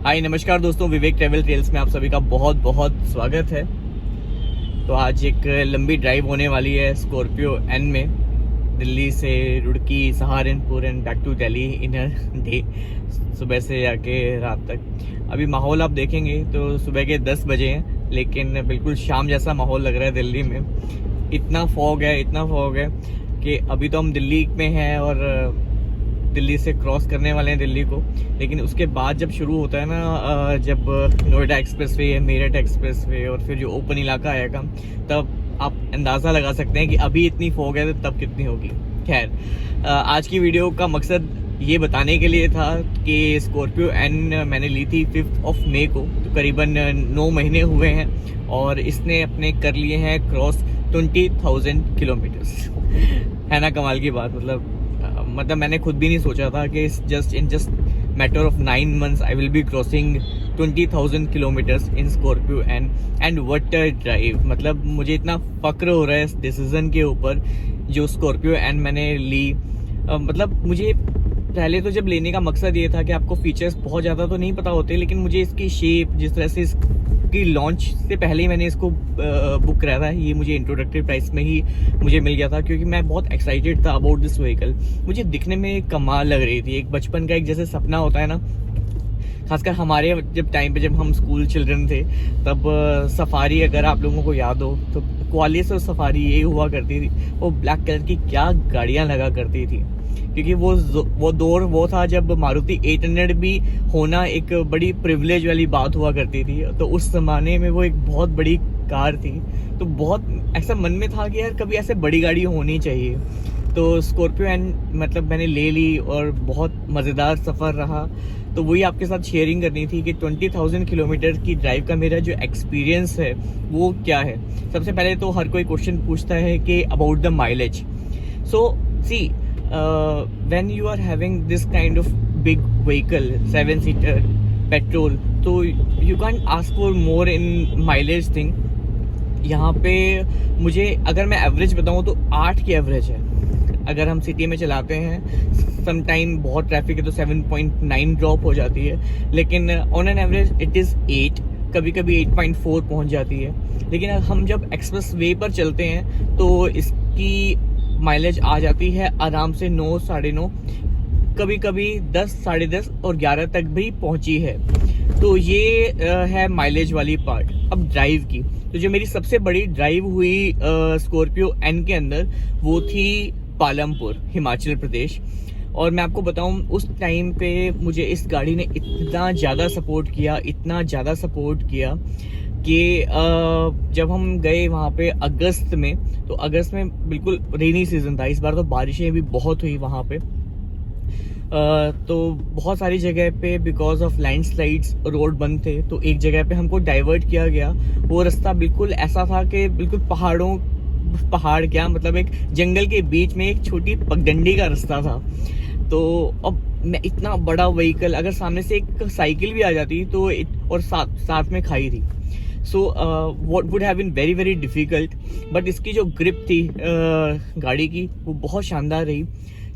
हाय नमस्कार दोस्तों, विवेक travel trails में आप सभी का बहुत बहुत स्वागत है। तो आज एक लंबी ड्राइव होने वाली है स्कॉर्पियो एन में, दिल्ली से Roorkee, Saharanpur and back to Delhi in a day, सुबह से आके रात तक। अभी माहौल आप देखेंगे तो सुबह के 10 बजे हैं, लेकिन बिल्कुल शाम जैसा माहौल लग रहा है दिल्ली में। इतना फॉग है कि अभी तो हम दिल्ली में हैं और दिल्ली से क्रॉस करने वाले हैं दिल्ली को, लेकिन उसके बाद जब शुरू होता है ना, जब नोएडा एक्सप्रेसवे या मेरठ एक्सप्रेसवे और फिर जो ओपन इलाका आएगा, तब आप अंदाज़ा लगा सकते हैं कि अभी इतनी फॉग है तो तब कितनी होगी। खैर, आज की वीडियो का मकसद ये बताने के लिए था कि स्कॉर्पियो एन मैंने ली थी 5 मई को, तो करीबन 9 महीने हुए हैं और इसने अपने कर लिए हैं क्रॉस 20,000 किलोमीटर्स। है ना कमाल की बात। मतलब मैंने खुद भी नहीं सोचा था कि just matter of 9 months I will be crossing 20,000 kilometres in Scorpio and what a drive. मतलब मुझे इतना फक्र हो रहा है इस डिसीजन के ऊपर जो स्कॉर्पियो एन मैंने ली। मतलब मुझे पहले तो जब लेने का मकसद ये था कि आपको फीचर्स बहुत ज़्यादा तो नहीं पता होते, लेकिन मुझे इसकी शेप, जिस तरह से इसकी लॉन्च से पहले ही मैंने इसको बुक कराया था, ये मुझे इंट्रोडक्टरी प्राइस में ही मुझे मिल गया था, क्योंकि मैं बहुत एक्साइटेड था अबाउट दिस व्हीकल। मुझे दिखने में कमाल लग रही थी, एक बचपन का एक जैसे सपना होता है ना, खासकर हमारे जब हम स्कूल चिल्ड्रन थे तब सफारी, अगर आप लोगों को याद हो तो क्वालिस और सफारी ये हुआ करती थी। वो ब्लैक कलर की क्या गाड़ियाँ लगा करती थी, क्योंकि वो दौर वो था जब मारुति 800 भी होना एक बड़ी प्रिविलेज वाली बात हुआ करती थी। तो उस जमाने में वो एक बहुत बड़ी कार थी, तो बहुत ऐसा मन में था कि यार कभी ऐसे बड़ी गाड़ी होनी चाहिए। तो स्कॉर्पियो एन मतलब मैंने ले ली और बहुत मज़ेदार सफ़र रहा। तो वही आपके साथ शेयरिंग करनी थी कि 20,000 किलोमीटर की ड्राइव का मेरा जो एक्सपीरियंस है वो क्या है। सबसे पहले तो हर कोई क्वेश्चन पूछता है कि about the mileage. So see, when you are having this kind of big vehicle, 7-seater petrol, तो you can't ask for more in mileage thing। यहाँ पे मुझे अगर मैं एवरेज बताऊँ तो 8 की एवरेज है। अगर हम सिटी में चलाते हैं, सम टाइम बहुत ट्रैफिक है तो 7.9 ड्रॉप हो जाती है, लेकिन on an average it is 8, कभी कभी 8.4 पहुँच जाती है। लेकिन हम जब एक्सप्रेस वे पर चलते हैं तो इसकी माइलेज आ जाती है आराम से 9, 9.5, कभी कभी 10, 10.5 और 11 तक भी पहुंची है। तो ये है माइलेज वाली पार्ट। अब ड्राइव की, तो जो मेरी सबसे बड़ी ड्राइव हुई स्कॉर्पियो एन के अंदर वो थी पालमपुर, हिमाचल प्रदेश। और मैं आपको बताऊं, उस टाइम पे मुझे इस गाड़ी ने इतना ज़्यादा सपोर्ट किया कि जब हम गए वहाँ पे अगस्त में, तो अगस्त में बिल्कुल रेनी सीजन था। इस बार तो बारिशें भी बहुत हुई वहाँ पे। तो बहुत सारी जगह पे बिकॉज ऑफ लैंडस्लाइड्स रोड बंद थे, तो एक जगह पे हमको डाइवर्ट किया गया। वो रास्ता बिल्कुल ऐसा था कि बिल्कुल पहाड़ क्या, मतलब एक जंगल के बीच में एक छोटी पगडंडी का रास्ता था। तो अब मैं इतना बड़ा व्हीकल, अगर सामने से एक साइकिल भी आ जाती तो और साथ में खाई थी, so what would have been very very difficult. But इसकी जो ग्रिप थी गाड़ी की, वो बहुत शानदार रही।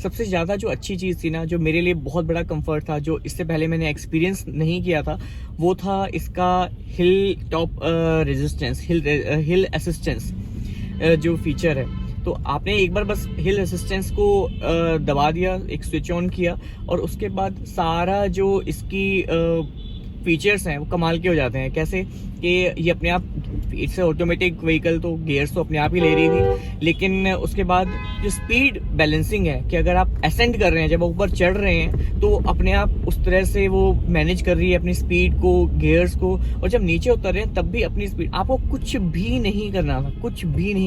सबसे ज़्यादा जो अच्छी चीज़ थी ना, जो मेरे लिए बहुत बड़ा कंफर्ट था, जो इससे पहले मैंने एक्सपीरियंस नहीं किया था, वो था इसका हिल टॉप रेजिस्टेंस, हिल असिस्टेंस जो फीचर है। तो आपने एक बार बस हिल असिस्टेंस को दबा दिया, एक स्विच ऑन किया, और उसके बाद सारा जो इसकी फीचर्स हैं वो कमाल के हो जाते हैं। कैसे कि ये अपने आप, इट्स ऑटोमेटिक व्हीकल, तो गियर्स तो अपने आप ही ले रही थी, लेकिन उसके बाद जो स्पीड बैलेंसिंग है कि अगर आप असेंड कर रहे हैं, जब ऊपर चढ़ रहे हैं, तो अपने आप उस तरह से वो मैनेज कर रही है अपनी स्पीड को, गियर्स को, और जब नीचे उतर रहे हैं तब भी अपनी स्पीड। आपको कुछ भी नहीं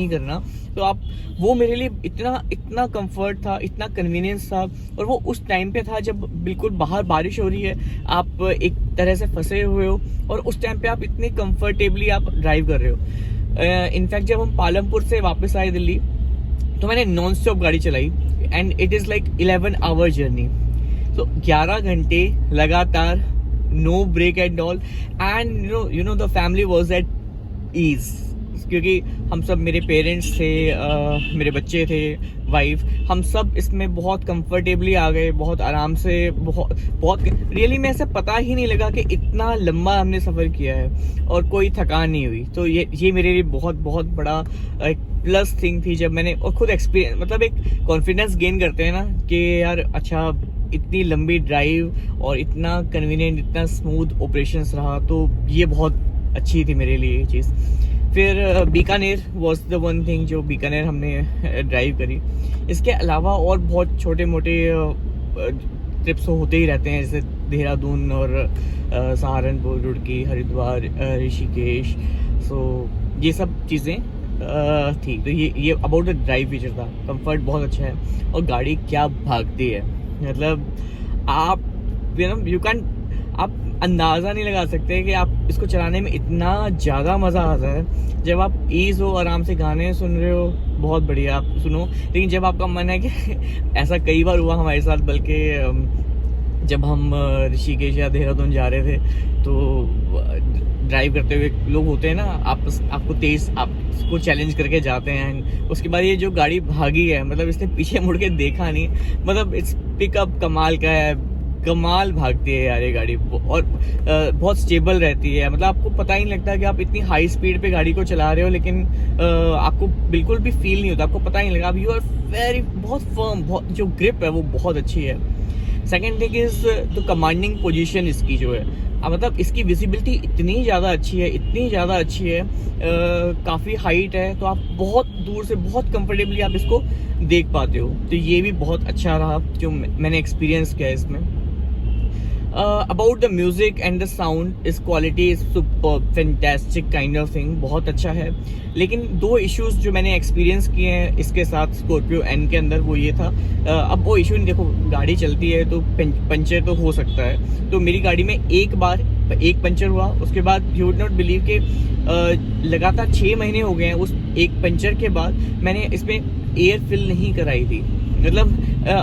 करना। तो आप, वो मेरे लिए इतना कंफर्ट था, इतना कन्वीनियंस था। और वो उस टाइम पे था जब बिल्कुल बाहर बारिश हो रही है, आप एक तरह से फंसे हुए हो, और उस टाइम पे आप इतने कंफर्टेबली आप ड्राइव कर रहे हो। इनफैक्ट जब हम पालमपुर से वापस आए दिल्ली, तो मैंने नॉन स्टॉप गाड़ी चलाई, and it is like 11 hour journey. तो 11 घंटे लगातार, no break at all, and you know the family was at ease. क्योंकि हम सब, मेरे पेरेंट्स थे, मेरे बच्चे थे, वाइफ, हम सब इसमें बहुत कंफर्टेबली आ गए, बहुत आराम से, बहुत रियली में ऐसा पता ही नहीं लगा कि इतना लंबा हमने सफ़र किया है और कोई थकान नहीं हुई। तो ये मेरे लिए बहुत बहुत बड़ा एक प्लस थिंग थी जब मैंने, और खुद एक्सपीरियंस, मतलब एक कॉन्फिडेंस गेन करते हैं ना कि यार अच्छा इतनी लंबी ड्राइव और इतना कन्वीनियंट, इतना स्मूथ ऑपरेशंस रहा, तो ये बहुत अच्छी थी मेरे लिए ये चीज़। फिर Bikaner was the one thing, जो बीकानेर हमने ड्राइव करी। इसके अलावा और बहुत छोटे मोटे ट्रिप्स होते ही रहते हैं, जैसे देहरादून और सहारनपुर, रुड़की, हरिद्वार, ऋषिकेश। सो ये सब चीज़ें थी। तो ये अबाउट द ड्राइव फीचर था। कंफर्ट बहुत अच्छा है और गाड़ी क्या भागती है, मतलब आप यू कैन, आप अंदाज़ा नहीं लगा सकते कि आप इसको चलाने में इतना ज़्यादा मज़ा आता है। जब आप ईज़ हो, आराम से गाने सुन रहे हो, बहुत बढ़िया आप सुनो। लेकिन जब आपका मन है कि ऐसा कई बार हुआ हमारे साथ, बल्कि जब हम ऋषिकेश या देहरादून जा रहे थे, तो ड्राइव करते हुए लोग होते हैं ना, आपको तेज़, आपको चैलेंज करके जाते हैं। उसके बाद ये जो गाड़ी भागी है, मतलब इसने पीछे मुड़ के देखा नहीं, मतलब इट्स पिकअप कमाल का है, कमाल भागती है यार ये गाड़ी। और बहुत स्टेबल रहती है, मतलब आपको पता ही नहीं लगता कि आप इतनी हाई स्पीड पे गाड़ी को चला रहे हो, लेकिन आपको बिल्कुल भी फील नहीं होता, आपको पता ही नहीं लगा। यू आर वेरी, बहुत फर्म, बहुत जो ग्रिप है वो बहुत अच्छी है। Second thing is the commanding position इसकी जो है, मतलब इसकी विजिबिलिटी इतनी ज़्यादा अच्छी है, इतनी ज़्यादा अच्छी है, काफ़ी हाइट है, तो आप बहुत दूर से बहुत कंफर्टेबली आप इसको देख पाते हो। तो ये भी बहुत अच्छा रहा जो मैंने एक्सपीरियंस किया इसमें। About the music and the sound, इस quality is super fantastic kind of thing, बहुत अच्छा है। लेकिन दो इश्यूज जो मैंने एक्सपीरियंस किए हैं इसके साथ स्कॉर्पियो एन के अंदर, वो ये था, अब वो इशू नहीं, देखो गाड़ी चलती है तो पंचर तो हो सकता है। तो मेरी गाड़ी में एक बार एक पंचर हुआ, उसके बाद यू वुड नॉट बिलीव कि लगातार 6 महीने हो गए हैं उस एक पंचर के बाद मैंने इसमें एयर फिल नहीं कराई थी, मतलब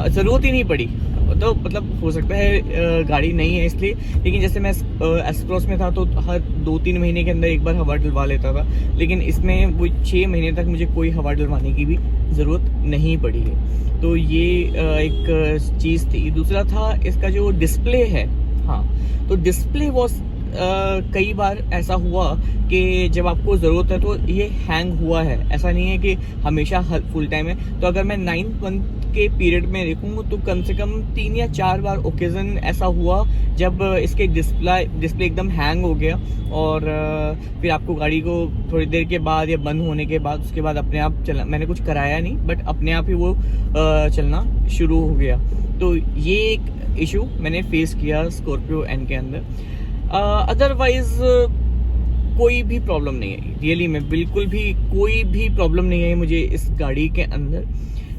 ज़रूरत ही नहीं पड़ी। तो मतलब हो सकता है गाड़ी नहीं है इसलिए, लेकिन जैसे मैं एस क्रॉस में था तो हर 2-3 महीने के अंदर एक बार हवा डलवा लेता था, लेकिन इसमें वो 6 महीने तक मुझे कोई हवा डलवाने की भी ज़रूरत नहीं पड़ी है। तो ये एक चीज़ थी। दूसरा था इसका जो डिस्प्ले है, हाँ, तो डिस्प्ले वॉज कई बार ऐसा हुआ कि जब आपको ज़रूरत है तो ये हैंग हुआ है, ऐसा नहीं है कि हमेशा फुल टाइम है। तो अगर मैं 9 मंथ के पीरियड में देखूँ तो कम से कम 3 या 4 बार ओकेजन ऐसा हुआ जब इसके डिस्प्ले एकदम हैंग हो गया, और फिर आपको गाड़ी को थोड़ी देर के बाद या बंद होने के बाद उसके बाद अपने आप चलना, मैंने कुछ कराया नहीं बट अपने आप ही वो चलना शुरू हो गया। तो ये एक इशू मैंने फेस किया स्कॉर्पियो एन के अंदर। अदरवाइज कोई भी प्रॉब्लम नहीं है, रियली में बिल्कुल भी कोई भी प्रॉब्लम नहीं है मुझे इस गाड़ी के अंदर।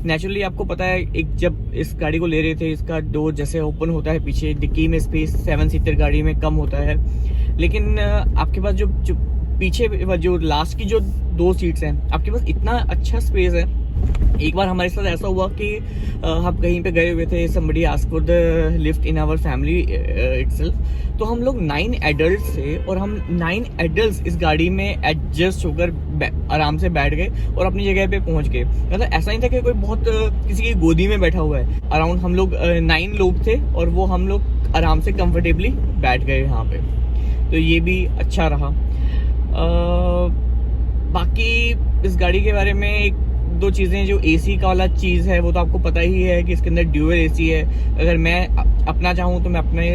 नेचुरली आपको पता है, एक जब इस गाड़ी को ले रहे थे, इसका डोर जैसे ओपन होता है पीछे, डिक्की में स्पेस 7 सीटर गाड़ी में कम होता है, लेकिन आपके पास जो पीछे जो लास्ट की जो 2 सीट्स हैं, आपके पास इतना अच्छा स्पेस है। एक बार हमारे साथ ऐसा हुआ कि हम कहीं पे गए हुए थे, somebody asked for the lift in our family itself, तो हम लोग 9 एडल्ट थे और हम 9 एडल्ट इस गाड़ी में एडजस्ट होकर आराम से बैठ गए और अपनी जगह पे पहुंच गए। मतलब ऐसा नहीं था कि कोई बहुत किसी की गोदी में बैठा हुआ है, अराउंड हम लोग 9 लोग थे और वो हम लोग आराम से कंफर्टेबली बैठ गए यहाँ पे। तो ये भी अच्छा रहा। बाकी इस गाड़ी के बारे में एक 2 चीज़ें, जो एसी का वाला चीज़ है वो तो आपको पता ही है कि इसके अंदर ड्यूअल एसी है। अगर मैं अपना चाहूँ तो मैं अपने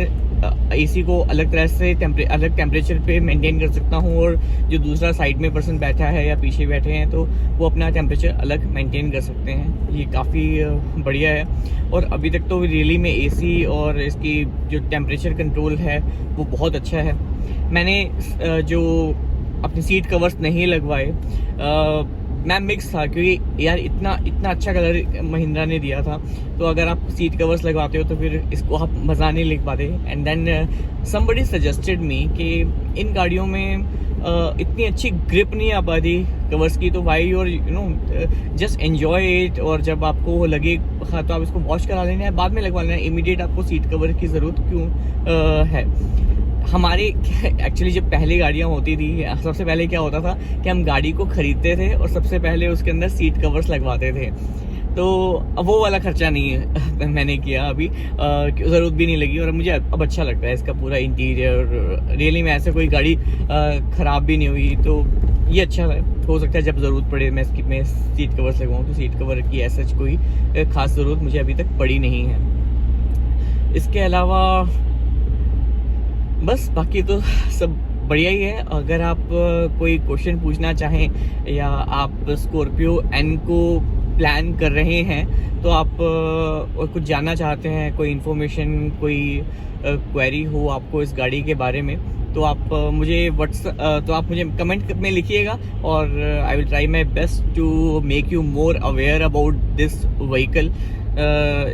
एसी को अलग तरह से अलग टेम्परेचर पे मेंटेन कर सकता हूँ, और जो दूसरा साइड में पर्सन बैठा है या पीछे बैठे हैं तो वो अपना टेम्परेचर अलग मेंटेन कर सकते हैं। ये काफ़ी बढ़िया है, और अभी तक तो रियली में एसी और इसकी जो टेम्परेचर कंट्रोल है वो बहुत अच्छा है। मैंने जो अपनी सीट कवर्स नहीं लगवाए, मैं मिक्स था क्योंकि यार इतना अच्छा कलर महिंद्रा ने दिया था, तो अगर आप सीट कवर्स लगवाते हो तो फिर इसको आप मज़ा नहीं ले पाते। And then somebody suggested me कि इन गाड़ियों में इतनी अच्छी ग्रिप नहीं आ पाती कवर्स की, तो वाई और जस्ट एंजॉय इट, और जब आपको लगे तो आप इसको वॉश करा लेना है, बाद में लगवा लेना है, इमीडिएट आपको सीट कवर की ज़रूरत क्यों है। हमारे एक्चुअली जब पहली गाड़ियाँ होती थी, सबसे पहले क्या होता था कि हम गाड़ी को खरीदते थे और सबसे पहले उसके अंदर सीट कवर्स लगवाते थे। तो वो वाला खर्चा नहीं है मैंने किया अभी, ज़रूरत भी नहीं लगी और मुझे अब अच्छा लगता है इसका पूरा इंटीरियर। रियली में ऐसे कोई गाड़ी ख़राब भी नहीं हुई, तो ये अच्छा है। हो सकता है जब ज़रूरत पड़े मैं सीट कवर्स लगवाऊँ, तो सीट कवर की ऐसा कोई ख़ास ज़रूरत मुझे अभी तक पड़ी नहीं है। इसके अलावा बस बाकी तो सब बढ़िया ही है। अगर आप कोई क्वेश्चन पूछना चाहें या आप स्कॉर्पियो एन को प्लान कर रहे हैं, तो आप कुछ जानना चाहते हैं, कोई इन्फॉर्मेशन, कोई क्वेरी हो आपको इस गाड़ी के बारे में, तो आप मुझे कमेंट में लिखिएगा और I will try my best to make you more aware about this vehicle.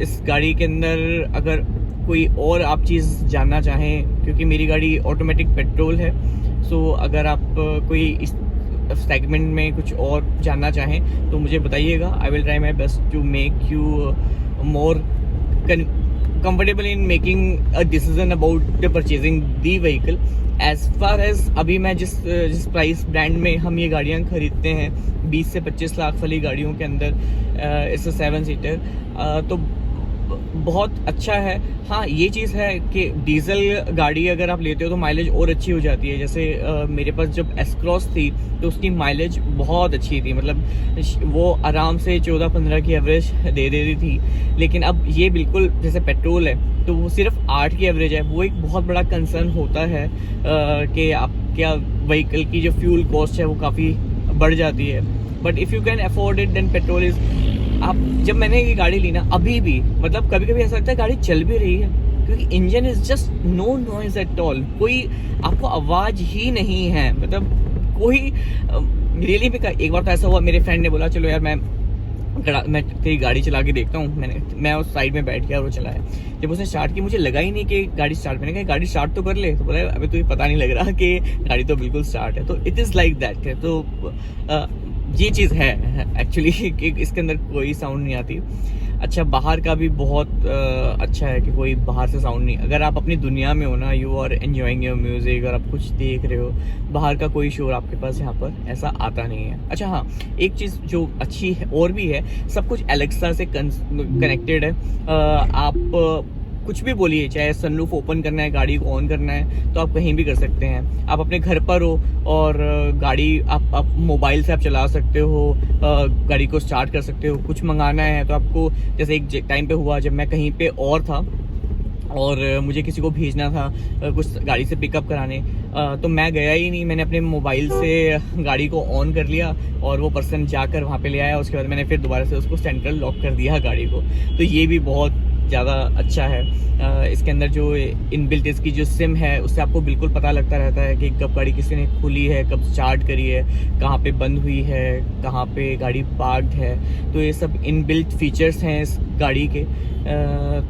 इस गाड़ी के अंदर अगर कोई और आप चीज़ जानना चाहें, क्योंकि मेरी गाड़ी ऑटोमेटिक पेट्रोल है, सो अगर आप कोई इस सेगमेंट में कुछ और जानना चाहें तो मुझे बताइएगा। I will try my best to make you more comfortable in making a decision about the purchasing the vehicle. As far as अभी मैं जिस प्राइस ब्रांड में हम ये गाड़ियाँ खरीदते हैं, 20 से 25 लाख वाली गाड़ियों के अंदर इस 7 सीटर, तो बहुत अच्छा है। हाँ, ये चीज़ है कि डीजल गाड़ी अगर आप लेते हो तो माइलेज और अच्छी हो जाती है। जैसे मेरे पास जब एस क्रॉस थी तो उसकी माइलेज बहुत अच्छी थी, मतलब वो आराम से 14-15 की एवरेज दे देती थी। लेकिन अब ये बिल्कुल जैसे पेट्रोल है तो वो सिर्फ 8 की एवरेज है। वो एक बहुत बड़ा कंसर्न होता है कि आप क्या व्हीकल की जो फ्यूल कॉस्ट है वो काफ़ी बढ़ जाती है। But if you can afford it then petrol is. आप जब मैंने ये गाड़ी ली ना, अभी भी मतलब कभी कभी ऐसा लगता है गाड़ी चल भी रही है, क्योंकि engine is just no noise at all. कोई आपको आवाज़ ही नहीं है, मतलब कोई रियली भी। एक बार तो ऐसा हुआ, मेरे फ्रेंड ने बोला चलो यार मैं तेरी गाड़ी चला के देखता हूँ। मैं उस साइड में बैठ गया और वो चलाया। जब उसने स्टार्ट की मुझे लगा ही नहीं कि गाड़ी स्टार्ट। मैंने कहा गाड़ी स्टार्ट तो कर ले, तो बोला अभी तुझे पता नहीं लग रहा कि गाड़ी तो बिल्कुल स्टार्ट है। तो इट इज़ लाइक दैट है। तो ये चीज़ है एक्चुअली कि इसके अंदर कोई साउंड नहीं आती। अच्छा, बाहर का भी बहुत अच्छा है कि कोई बाहर से साउंड नहीं। अगर आप अपनी दुनिया में हो ना, you are enjoying your music और आप कुछ देख रहे हो, बाहर का कोई शोर आपके पास यहाँ पर ऐसा आता नहीं है। अच्छा हाँ, एक चीज़ जो अच्छी है और भी है, सब कुछ एलेक्सा से कनेक्टेड है। आप कुछ भी बोलिए, चाहे सनरूफ ओपन करना है, गाड़ी को ऑन करना है, तो आप कहीं भी कर सकते हैं। आप अपने घर पर हो और गाड़ी आप मोबाइल से आप चला सकते हो, गाड़ी को स्टार्ट कर सकते हो। कुछ मंगाना है तो आपको, जैसे एक टाइम पे हुआ जब मैं कहीं पे और था और मुझे किसी को भेजना था कुछ गाड़ी से पिकअप कराने, तो मैं गया ही नहीं। मैंने अपने मोबाइल से गाड़ी को ऑन कर लिया और वो पर्सन जाकर वहाँ पे ले आया। उसके बाद मैंने फिर दोबारा से उसको सेंट्रल लॉक कर दिया गाड़ी को। तो ये भी बहुत ज़्यादा अच्छा है। इसके अंदर जो इनबिल्ट इसकी जो सिम है उससे आपको बिल्कुल पता लगता रहता है कि कब गाड़ी किसी ने खुली है, कब स्टार्ट करी है, कहाँ पे बंद हुई है, कहाँ पे गाड़ी पार्क्ड है। तो ये सब इनबिल्ट फीचर्स हैं इस गाड़ी के।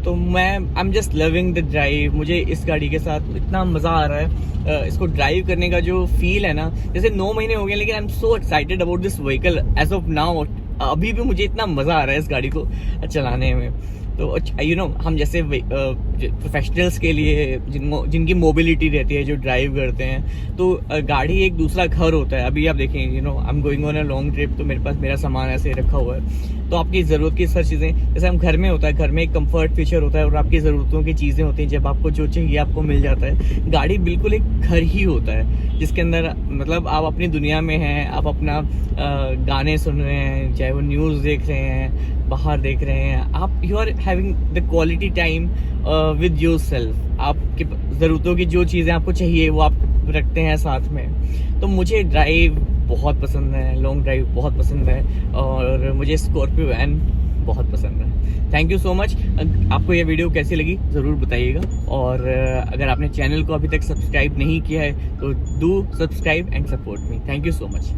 तो मैं I am just loving the drive. मुझे इस गाड़ी के साथ इतना मज़ा आ रहा है। इसको ड्राइव करने का जो फील है ना, जैसे 9 महीने हो गए लेकिन I am so excited about this vehicle as of now. अभी भी मुझे इतना मज़ा आ रहा है इस गाड़ी को चलाने में। तो यू नो, हम जैसे प्रोफेशनल्स के लिए जिनकी मोबिलिटी रहती है, जो ड्राइव करते हैं, तो गाड़ी एक दूसरा घर होता है। अभी आप देखें, you know, I am going on a long trip, तो मेरे पास मेरा सामान ऐसे रखा हुआ है। तो आपकी ज़रूरत की सब चीज़ें, जैसे हम घर में होता है, घर में एक कंफर्ट फीचर होता है और आपकी ज़रूरतों की चीज़ें होती हैं। जब आपको जो चाहिए आपको मिल जाता है। गाड़ी बिल्कुल एक घर ही होता है जिसके अंदर मतलब आप अपनी दुनिया में हैं, आप अपना गाने सुन रहे हैं, चाहे वो न्यूज़ देख रहे हैं, बाहर देख रहे हैं, आप you are having the quality time with yourself. आपकी ज़रूरतों की जो चीज़ें आपको चाहिए वो आप रखते हैं साथ में। तो मुझे ड्राइव बहुत पसंद है, लॉन्ग ड्राइव बहुत पसंद है और मुझे स्कॉर्पियो एन बहुत पसंद है। Thank you so much. आपको ये वीडियो कैसी लगी ज़रूर बताइएगा, और अगर आपने चैनल को अभी तक सब्सक्राइब नहीं किया है तो do subscribe and support me. Thank you so much.